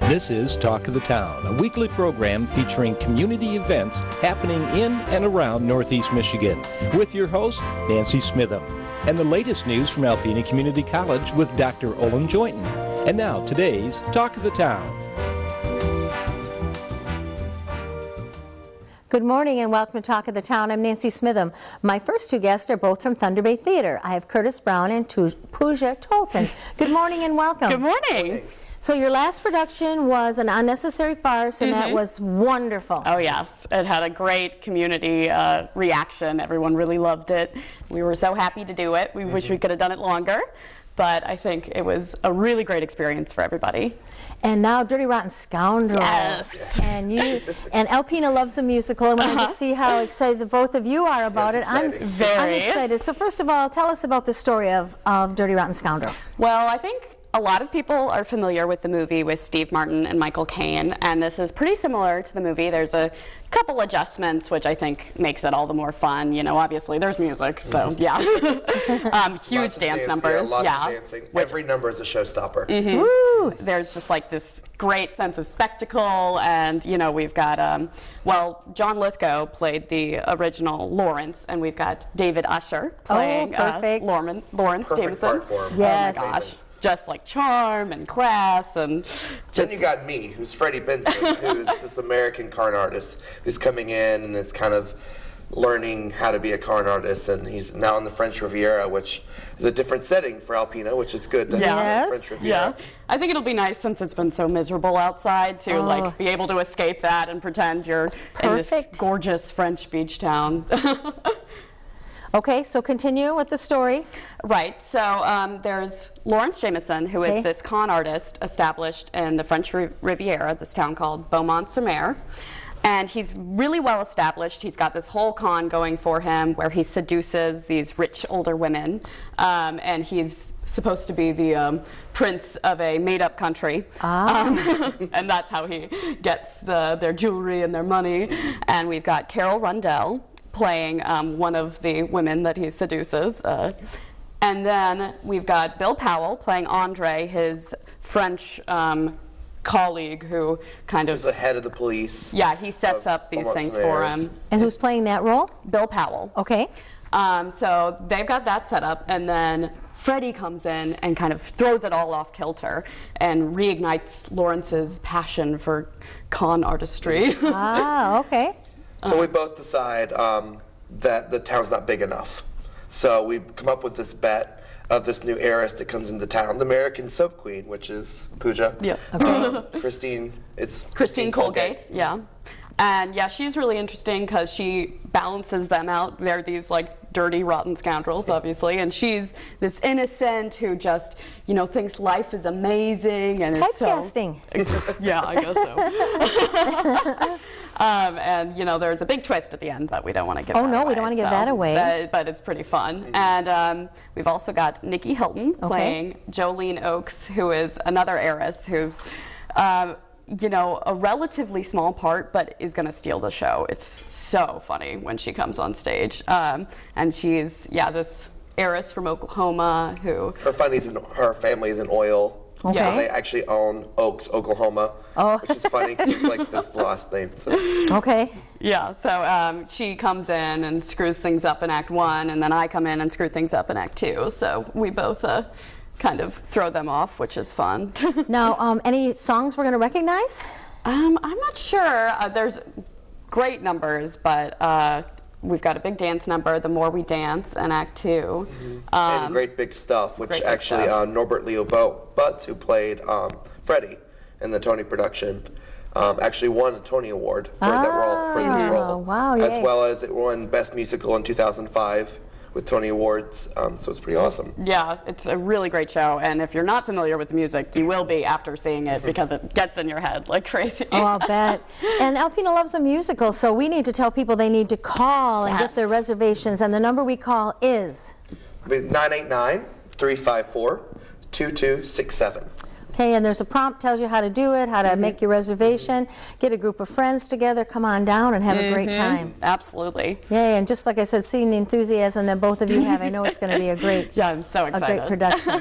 This is Talk of the Town, a weekly program featuring community events happening in and around Northeast Michigan, with your host, Nancy Smitham, and the latest news from Alpena Community College with Dr. Olin Joynton. And now, today's Talk of the Town. Good morning and welcome to Talk of the Town. I'm Nancy Smitham. My first two guests are both from Thunder Bay Theater. I have Curtis Brown and Pooja Tolton. Good morning and welcome. Good morning. So your last production was An Unnecessary Farce, and that was wonderful. Oh yes, it had a great community reaction. Everyone really loved it. We were so happy to do it. We wish we could have done it longer, but I think it was a really great experience for everybody. And now Dirty Rotten Scoundrel. Yes. And Alpena loves a musical, and when I just see how excited the both of you are about it, I'm excited. So first of all, tell us about the story of Dirty Rotten Scoundrel. Well, I think a lot of people are familiar with the movie with Steve Martin and Michael Caine, and this is pretty similar to the movie. There's a couple adjustments, which I think makes it all the more fun. You know, obviously there's music, so yeah. Huge dance numbers. Lots of dancing. Every number is a showstopper. Woo! There's just like this great sense of spectacle, and you know, we've got, well, John Lithgow played the original Lawrence, and we've got David Usher playing Lawrence Perfect Jameson. part for him. Yes. Oh my gosh. Just like charm and class, and Then you got me, who's Freddie Benson, who's this American con artist who's coming in and is kind of learning how to be a con artist, and he's now in the French Riviera, which is a different setting for Alpena, which is good to have the French Riviera. Yeah, I think it'll be nice since it's been so miserable outside to like be able to escape that and pretend you're in this gorgeous French beach town. Okay, so continue with the stories. Right, so there's Lawrence Jameson, who is this con artist established in the French Riviera, this town called Beaumont-sur-Mer. And he's really well established. He's got this whole con going for him where he seduces these rich older women. And he's supposed to be the prince of a made-up country. And that's how he gets their jewelry and their money. And we've got Carol Rundell playing one of the women that he seduces. And then we've got Bill Powell playing Andre, his French colleague who kind of... He's the head of the police. Yeah, he sets up these things for him. And who's playing that role? Bill Powell. Okay. So they've got that set up, and then Freddie comes in and kind of throws it all off kilter and reignites Lawrence's passion for con artistry. Okay. So we both decide that the town's not big enough. So we come up with this bet of this new heiress that comes into town, the American soap queen, which is Pooja. Yeah. Christine Colgate. Yeah. And yeah, she's really interesting because she balances them out. They're these like dirty, rotten scoundrels, obviously, and she's this innocent who just, you know, thinks life is amazing and is typecasting. Yeah, I guess so. And you know, there's a big twist at the end, but we don't want to give. Oh no, we don't want to give that away. But it's pretty fun, and we've also got Nikki Hilton playing Jolene Oakes, who is another heiress who's. You know, a relatively small part, but is going to steal the show. It's so funny when she comes on stage. And she's, this heiress from Oklahoma who... Her family is in oil. Okay. So they actually own Oaks, Oklahoma, which is funny because it's like this last name. So. Okay. Yeah, so she comes in and screws things up in Act 1, and then I come in and screw things up in Act 2. So we both... kind of throw them off, which is fun. Now, any songs we're going to recognize? I'm not sure. There's great numbers, but we've got a big dance number, The More We Dance, in Act 2. And Great Big Stuff, which actually Norbert Leo Butz, who played Freddie in the Tony production, actually won a Tony Award for this role. Wow, as well as it won Best Musical in 2005. With Tony Awards, so it's pretty awesome. Yeah, it's a really great show, and if you're not familiar with the music, you will be after seeing it because it gets in your head like crazy. Oh, I'll bet. And Alpena loves a musical, so we need to tell people they need to call and get their reservations, and the number we call is? 989-354-2267. Okay, and there's a prompt tells you how to do it, how to make your reservation, get a group of friends together, come on down and have a great time. Absolutely. Yay, and just like I said, seeing the enthusiasm that both of you have, I know it's going to be a great, Yeah, I'm so excited. a great production.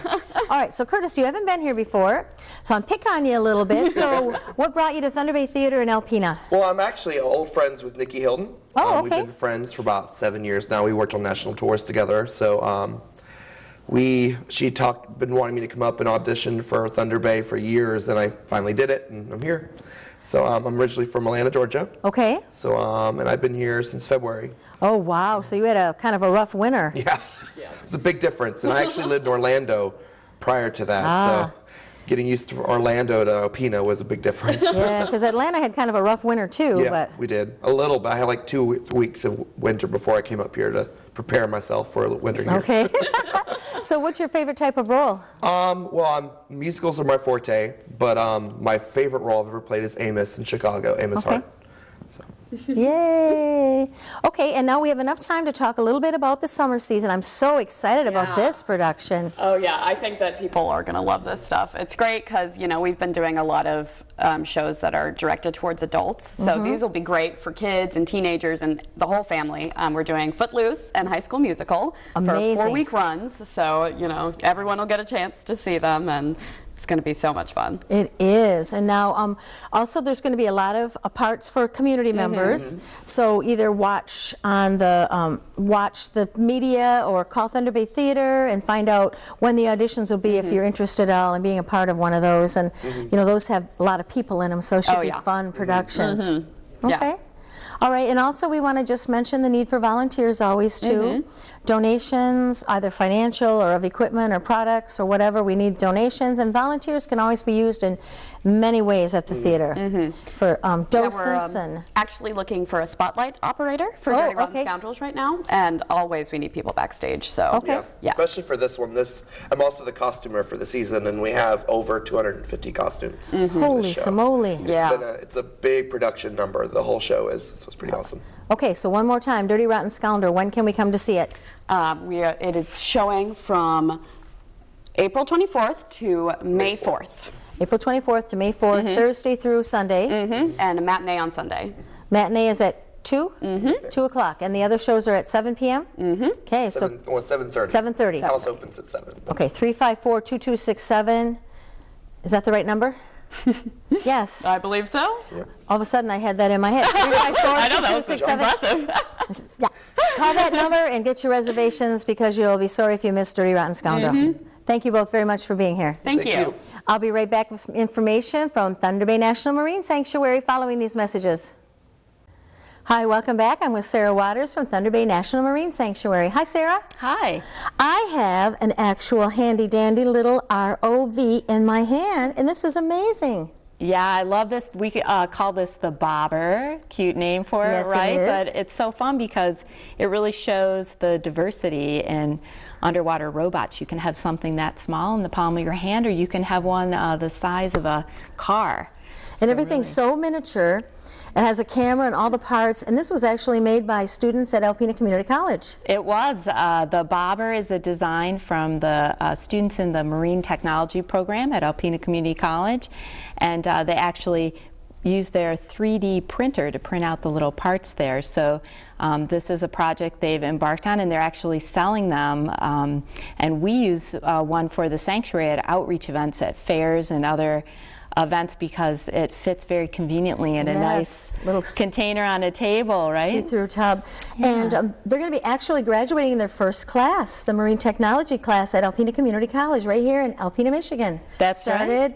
All right, so Curtis, you haven't been here before, so I'm picking on you a little bit. So what brought you to Thunder Bay Theater in Alpena? Well, I'm actually old friends with Nikki Hilton. Oh, We've okay. been friends for about 7 years now. We worked on national tours together. So been wanting me to come up and audition for Thunder Bay for years, and I finally did it, and I'm here. So I'm originally from Atlanta, Georgia. Okay. So and I've been here since February. Oh, wow, so you had a kind of a rough winter. Yeah, it's a big difference. And I actually lived in Orlando prior to that, so getting used to Orlando to Alpena was a big difference. Yeah, because Atlanta had kind of a rough winter too. Yeah, But we did. A little bit. I had like 2 weeks of winter before I came up here to prepare myself for winter here. okay. So what's your favorite type of role? Musicals are my forte, but my favorite role I've ever played is Amos in Chicago, Amos Hart. So. Yay! Okay, and now we have enough time to talk a little bit about the summer season. I'm so excited about this production. Oh yeah, I think that people are going to love this stuff. It's great because, you know, we've been doing a lot of shows that are directed towards adults. So these will be great for kids and teenagers and the whole family. We're doing Footloose and High School Musical Amazing. for 4-week runs. So, you know, everyone will get a chance to see them, and it's going to be so much fun. It is. And now also there's going to be a lot of parts for community members. So either watch on the watch the media or call Thunder Bay Theater and find out when the auditions will be if you're interested at all in being a part of one of those. And you know, those have a lot of people in them, so it should be fun productions. Okay. Yeah. All right, and also we want to just mention the need for volunteers always too. Donations, either financial or of equipment or products or whatever, we need donations, and volunteers can always be used in many ways at the theater for docents. We're and actually looking for a spotlight operator for Dirty Rotten Scoundrels right now, and always we need people backstage. So yeah. Especially for this one. I'm also the costumer for the season, and we have over 250 costumes. Holy smoly. It's a big production number. The whole show is, so it's pretty awesome. Okay, so one more time, Dirty Rotten Scoundrel, when can we come to see it? It is showing from April 24th to May 4th. April 24th to May 4th, Thursday through Sunday. And a matinee on Sunday. Matinee is at 2? 2 o'clock. And the other shows are at 7 p.m.? Okay, so 7:30. 7:30. House opens at 7. Okay, 354-2267. Is that the right number? Yes. I believe so. All of a sudden I had that in my head. 354-2267. I know, that was impressive. Yeah. Call that number and get your reservations because you'll be sorry if you missed Dirty Rotten Scoundrel. Thank you both very much for being here. Thank you. I'll be right back with some information from Thunder Bay National Marine Sanctuary following these messages. Hi, welcome back. I'm with Sarah Waters from Thunder Bay National Marine Sanctuary. Hi, Sarah. Hi. I have an actual handy-dandy little ROV in my hand, and this is amazing. Yeah, I love this. We call this the Bobber. Cute name for Yes, it, right? it is. But it's so fun because it really shows the diversity in underwater robots. You can have something that small in the palm of your hand, or you can have one the size of a car. And everything's so miniature. It has a camera and all the parts, and this was actually made by students at Alpena Community College. It was. The Bobber is a design from the students in the Marine Technology program at Alpena Community College, and they actually use their 3D printer to print out the little parts there. So this is a project they've embarked on, and they're actually selling them. And we use one for the sanctuary at outreach events at fairs and other events because it fits very conveniently in a nice little container on a table, right? See-through tub. Yeah. And they're going to be actually graduating in their first class, the Marine Technology class at Alpena Community College right here in Alpena, Michigan. That's started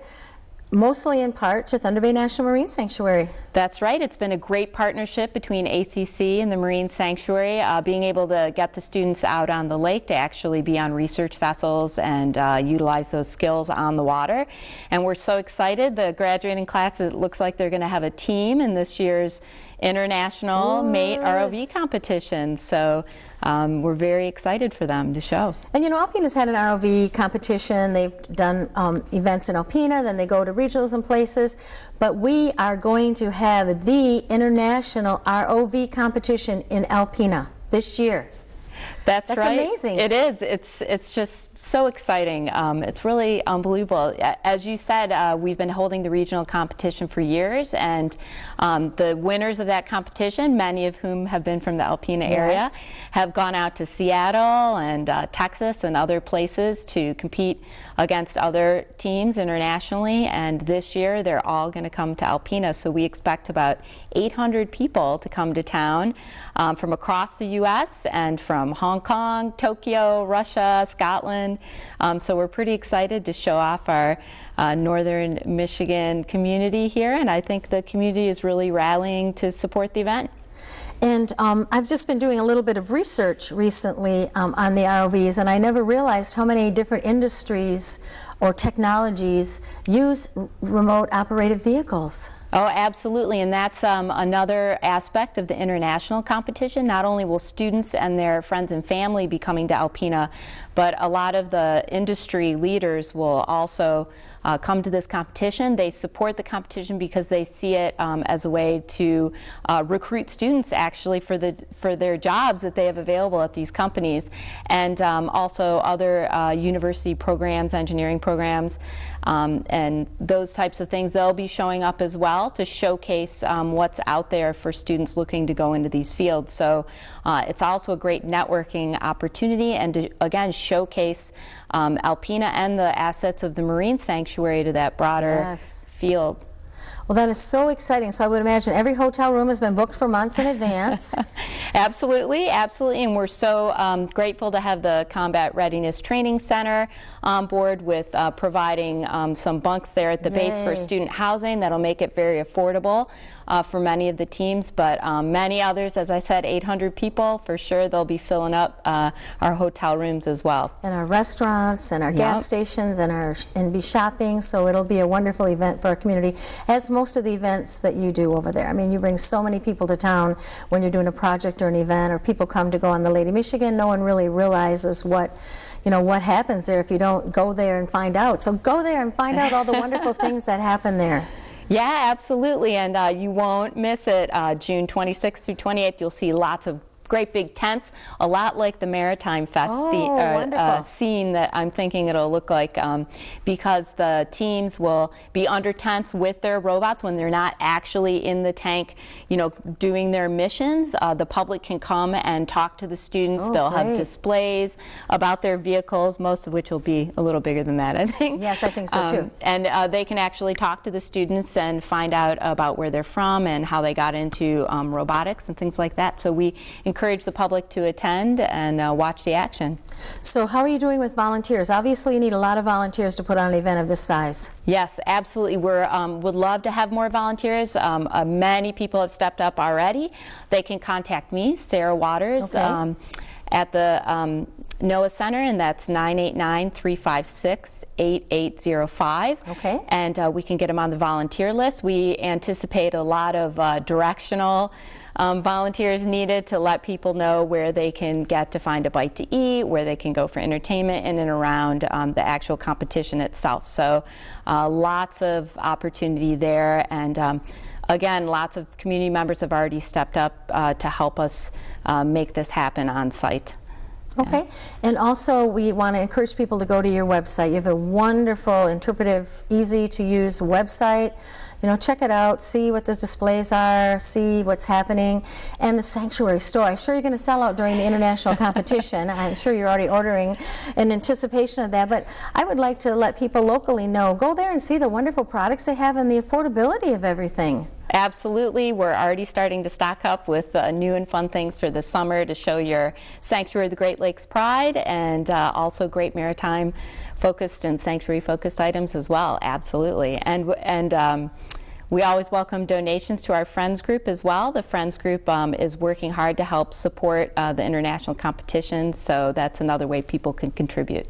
mostly in part to Thunder Bay National Marine Sanctuary. That's right. It's been a great partnership between ACC and the Marine Sanctuary, being able to get the students out on the lake to actually be on research vessels and utilize those skills on the water. And we're so excited. The graduating class, it looks like they're going to have a team in this year's International Mate ROV competition. So we're very excited for them to show. And you know, Alpena's had an ROV competition. They've done events in Alpena, then they go to regionals and places. But we are going to have the International ROV competition in Alpena this year. That's right. Amazing. It is. It's just so exciting. It's really unbelievable. As you said, we've been holding the regional competition for years, and the winners of that competition, many of whom have been from the Alpena area, have gone out to Seattle and Texas and other places to compete against other teams internationally. And this year, they're all going to come to Alpena. So we expect about 800 people to come to town from across the U.S. and from Hong Kong, Tokyo, Russia, Scotland. So we're pretty excited to show off our northern Michigan community here, and I think the community is really rallying to support the event. And I've just been doing a little bit of research recently on the ROVs, and I never realized how many different industries or technologies use remote operated vehicles. Oh, absolutely, and that's another aspect of the international competition. Not only will students and their friends and family be coming to Alpena, but a lot of the industry leaders will also come to this competition. They support the competition because they see it as a way to recruit students actually for their jobs that they have available at these companies, and also other university programs, engineering programs, and those types of things. They'll be showing up as well to showcase what's out there for students looking to go into these fields. So it's also a great networking opportunity, and to again showcase Alpena and the assets of the Marine Sanctuary to that broader field. Well, that is so exciting. So I would imagine every hotel room has been booked for months in advance. Absolutely, absolutely. And we're so grateful to have the Combat Readiness Training Center on board with providing some bunks there at the base for student housing that'll make it very affordable for many of the teams. But many others, as I said, 800 people, for sure they'll be filling up our hotel rooms as well. And our restaurants and our gas stations and be shopping. So it'll be a wonderful event for our community, as most of the events that you do over there. I mean, you bring so many people to town when you're doing a project or an event, or people come to go on the Lady Michigan. No one really realizes what happens there if you don't go there and find out. So go there and find out all the wonderful things that happen there. Yeah, absolutely, and you won't miss it. June 26th through 28th, you'll see lots of great big tents, a lot like the Maritime Fest scene that I'm thinking it'll look like, because the teams will be under tents with their robots when they're not actually in the tank, doing their missions. The public can come and talk to the students. They'll have displays about their vehicles, most of which will be a little bigger than that, I think. Yes, I think so too. And they can actually talk to the students and find out about where they're from and how they got into robotics and things like that. So we encourage the public to attend and watch the action. So how are you doing with volunteers? Obviously you need a lot of volunteers to put on an event of this size. Yes, absolutely. We would love to have more volunteers. Many people have stepped up already. They can contact me, Sarah Waters, at the NOAA Center, and that's 989-356-8805. Okay. And we can get them on the volunteer list. We anticipate a lot of directional volunteers needed to let people know where they can get to find a bite to eat, where they can go for entertainment in and around the actual competition itself. So lots of opportunity there, and again, lots of community members have already stepped up to help us make this happen on site. Okay, and also we want to encourage people to go to your website. You have a wonderful, interpretive, easy to use website. Check it out, see what the displays are, see what's happening, and the Sanctuary store. I'm sure you're going to sell out during the international competition. I'm sure you're already ordering in anticipation of that, but I would like to let people locally know, go there and see the wonderful products they have and the affordability of everything. Absolutely. We're already starting to stock up with new and fun things for the summer to show your Sanctuary of the Great Lakes pride, and also great maritime focused and sanctuary focused items as well. Absolutely. And we always welcome donations to our Friends Group as well. The Friends Group is working hard to help support the international competitions, so that's another way people can contribute.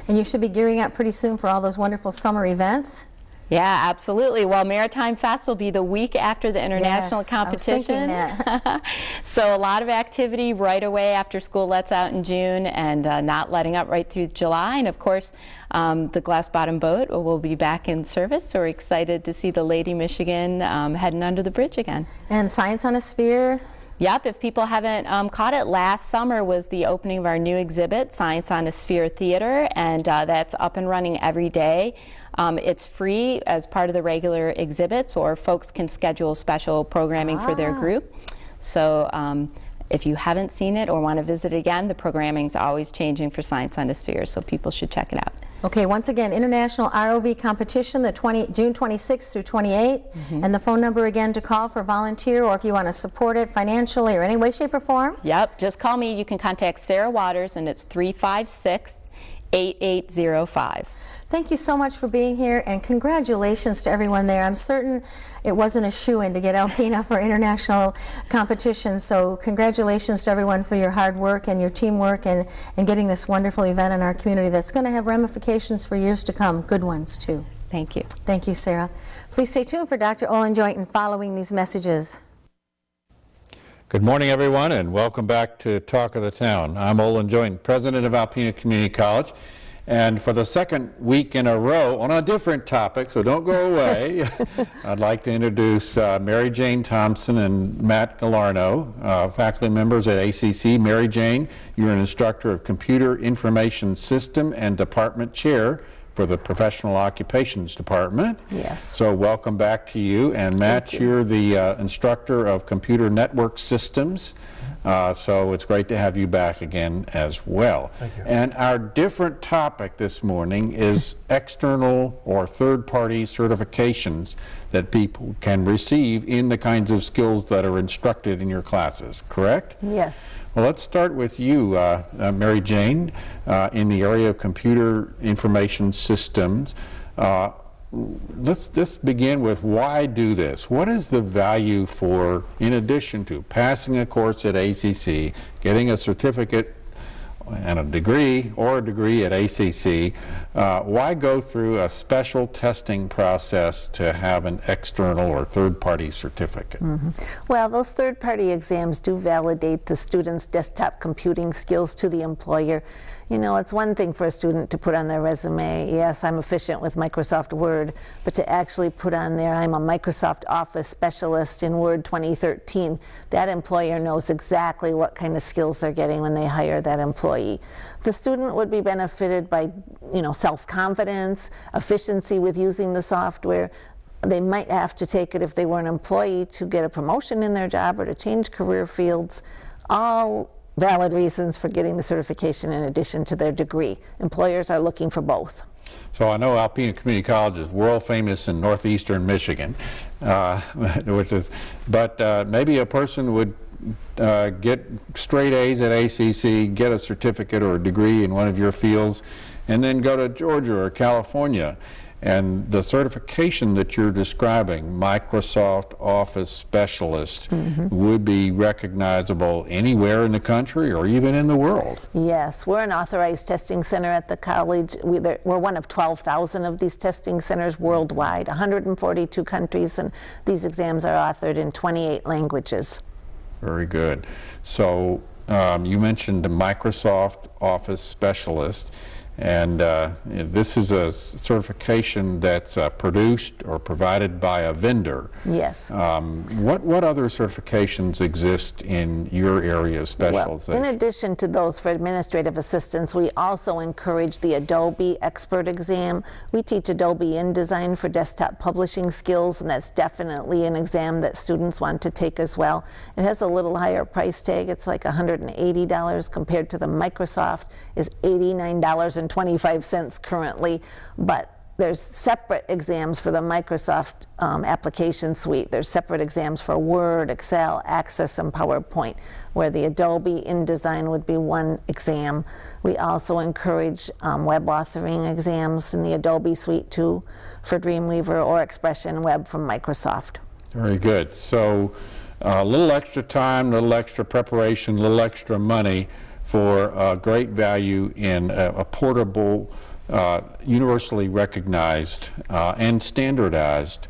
And you should be gearing up pretty soon for all those wonderful summer events. Yeah, absolutely. Well, Maritime Fest will be the week after the international competition. I was thinking that. So a lot of activity right away after school lets out in June, and not letting up right through July. And of course, the Glass Bottom boat will be back in service, so we're excited to see the Lady Michigan heading under the bridge again. And Science on a Sphere Yep, if people haven't caught it, last summer was the opening of our new exhibit, Science on a Sphere Theater, and that's up and running every day. It's free as part of the regular exhibits, or folks can schedule special programming for their group. So if you haven't seen it or want to visit it again, the programming's always changing for Science on a Sphere, so people should check it out. Okay, once again, International ROV Competition, June 26th through 28th, and the phone number again to call for volunteer, or if you want to support it financially or any way, shape, or form. Yep, just call me. You can contact Sarah Waters, and it's 356-8805. Thank you so much for being here, and congratulations to everyone there. I'm certain it wasn't a shoo-in to get Alpena for international competition, so congratulations to everyone for your hard work and your teamwork and getting this wonderful event in our community that's going to have ramifications for years to come, good ones too. Thank you. Thank you, Sarah. Please stay tuned for Dr. Olin Joynton following these messages. Good morning, everyone, and welcome back to Talk of the Town. I'm Olin Joynton, president of Alpena Community College. And for the second week in a row, on a different topic, so don't go away, I'd like to introduce Mary Jane Thompson and Matt Galarno, faculty members at ACC. Mary Jane, you're an instructor of Computer Information System and Department Chair for the Professional Occupations Department. Yes. So welcome back to you. And Matt, you're the instructor of Computer Network Systems. So it's great to have you back again as well. Thank you. And our different topic this morning is external or third-party certifications that people can receive in the kinds of skills that are instructed in your classes, correct? Yes. Well, let's start with you, Mary Jane, in the area of computer information systems. Let's begin with why do this? What is the value for, in addition to passing a course at ACC, getting a certificate and a degree at ACC, why go through a special testing process to have an external or third-party certificate? Well, those third-party exams do validate the student's desktop computing skills to the employer. You know, it's one thing for a student to put on their resume, yes, I'm efficient with Microsoft Word, but to actually put on there, I'm a Microsoft Office specialist in Word 2013, that employer knows exactly what kind of skills they're getting when they hire that employee. The student would be benefited by, you know, self-confidence, efficiency with using the software. They might have to take it if they were an employee to get a promotion in their job or to change career fields. All valid reasons for getting the certification in addition to their degree. Employers are looking for both. So I know Alpena Community College is world famous in northeastern Michigan, but maybe a person would get straight A's at ACC, get a certificate or a degree in one of your fields, and then go to Georgia or California. And the certification that you're describing, Microsoft Office Specialist, would be recognizable anywhere in the country or even in the world. Yes, we're an authorized testing center at the college. We're one of 12,000 of these testing centers worldwide, 142 countries, and these exams are authored in 28 languages. Very good. So you mentioned the Microsoft Office Specialist. And this is a certification that's produced or provided by a vendor. Yes. What other certifications exist in your area of specialization? Well, in addition to those for administrative assistants, we also encourage the Adobe Expert Exam. We teach Adobe InDesign for desktop publishing skills, and that's definitely an exam that students want to take as well. It has a little higher price tag. It's like $180 compared to the Microsoft is $89.25 currently, but there's separate exams for the Microsoft application suite. There's separate exams for Word, Excel, Access, and PowerPoint, where the Adobe InDesign would be one exam. We also encourage web authoring exams in the Adobe suite too, for Dreamweaver or Expression Web from Microsoft. Very good. So a little extra time, a little extra preparation, a little extra money for great value in a portable, universally recognized and standardized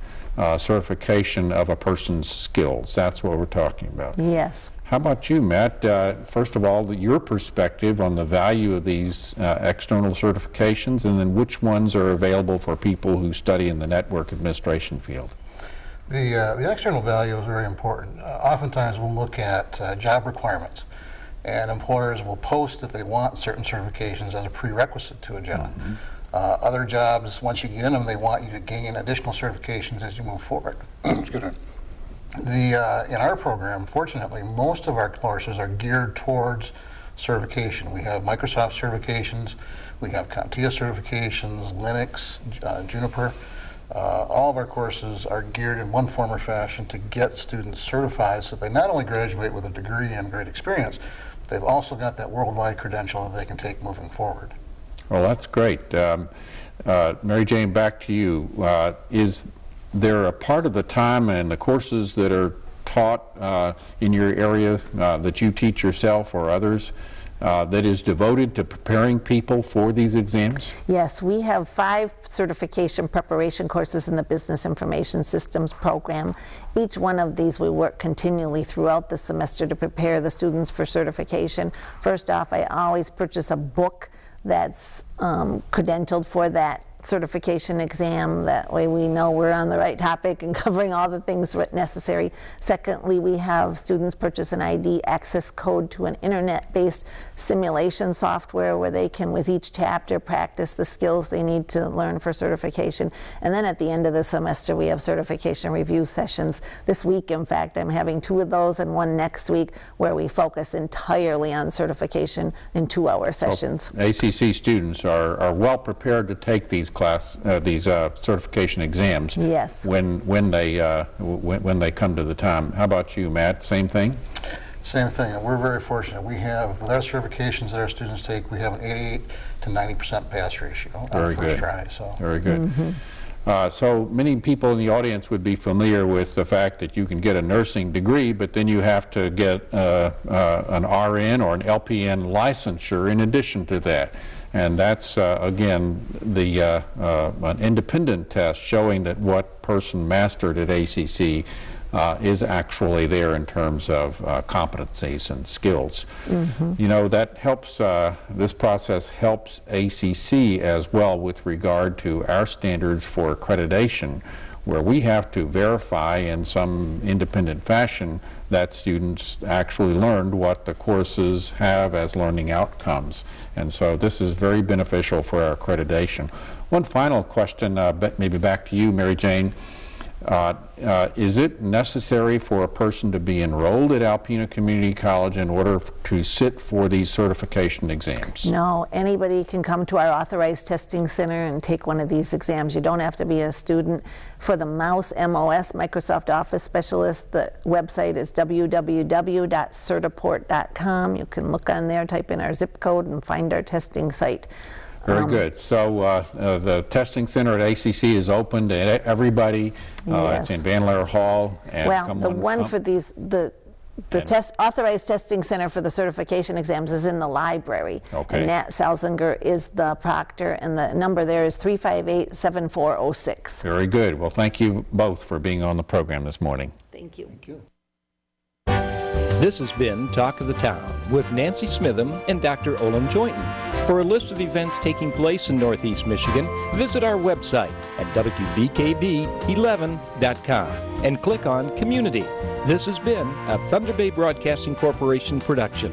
certification of a person's skills. That's what we're talking about. Yes. How about you, Matt? First of all, your perspective on the value of these external certifications, and then which ones are available for people who study in the network administration field? The external value is very important. Oftentimes we'll look at job requirements, and employers will post that they want certain certifications as a prerequisite to a job. Other jobs, once you get in them, they want you to gain additional certifications as you move forward. Excuse me. In our program, fortunately, most of our courses are geared towards certification. We have Microsoft certifications, we have CompTIA certifications, Linux, Juniper. All of our courses are geared in one form or fashion to get students certified so they not only graduate with a degree and great experience, but they've also got that worldwide credential that they can take moving forward. Well, that's great. Mary Jane, back to you. Is there a part of the time and the courses that are taught in your area that you teach yourself or others that is devoted to preparing people for these exams? Yes, we have 5 certification preparation courses in the Business Information Systems program. Each one of these we work continually throughout the semester to prepare the students for certification. First off, I always purchase a book that's credentialed for that certification exam. That way we know we're on the right topic and covering all the things necessary. Secondly, we have students purchase an ID access code to an internet-based simulation software where they can, with each chapter, practice the skills they need to learn for certification. And then at the end of the semester, we have certification review sessions. This week, in fact, I'm having 2 of those and 1 next week where we focus entirely on certification in 2-hour sessions. Well, ACC students are well prepared to take these certification exams. Yes. When they come to the time. How about you, Matt? Same thing? Same thing, and we're very fortunate. We have, with our certifications that our students take, we have an 88 to 90% pass ratio on the first try. So. Very good. So many people in the audience would be familiar with the fact that you can get a nursing degree, but then you have to get an RN or an LPN licensure in addition to that. And that's, again, an independent test showing that what person mastered at ACC is actually there in terms of competencies and skills. You know, that helps, this process helps ACC as well with regard to our standards for accreditation, where we have to verify in some independent fashion that students actually learned what the courses have as learning outcomes. And so this is very beneficial for our accreditation. One final question, maybe back to you, Mary Jane. Is it necessary for a person to be enrolled at Alpena Community College in order to sit for these certification exams? No, anybody can come to our authorized testing center and take one of these exams. You don't have to be a student. For the MOUS, M-O-S, Microsoft Office Specialist, the website is www.certiport.com. You can look on there, type in our zip code, and find our testing site. Very good. So the testing center at ACC is open to everybody. Yes. It's in Van Laer Hall. And well, the one for these, the authorized testing center for the certification exams is in the library. Okay. And Nat Salzinger is the proctor, and the number there is 358-7406. Very good. Well, thank you both for being on the program this morning. Thank you. Thank you. This has been Talk of the Town with Nancy Smitham and Dr. Olin Joynton. For a list of events taking place in Northeast Michigan, visit our website at wbkb11.com and click on Community. This has been a Thunder Bay Broadcasting Corporation production.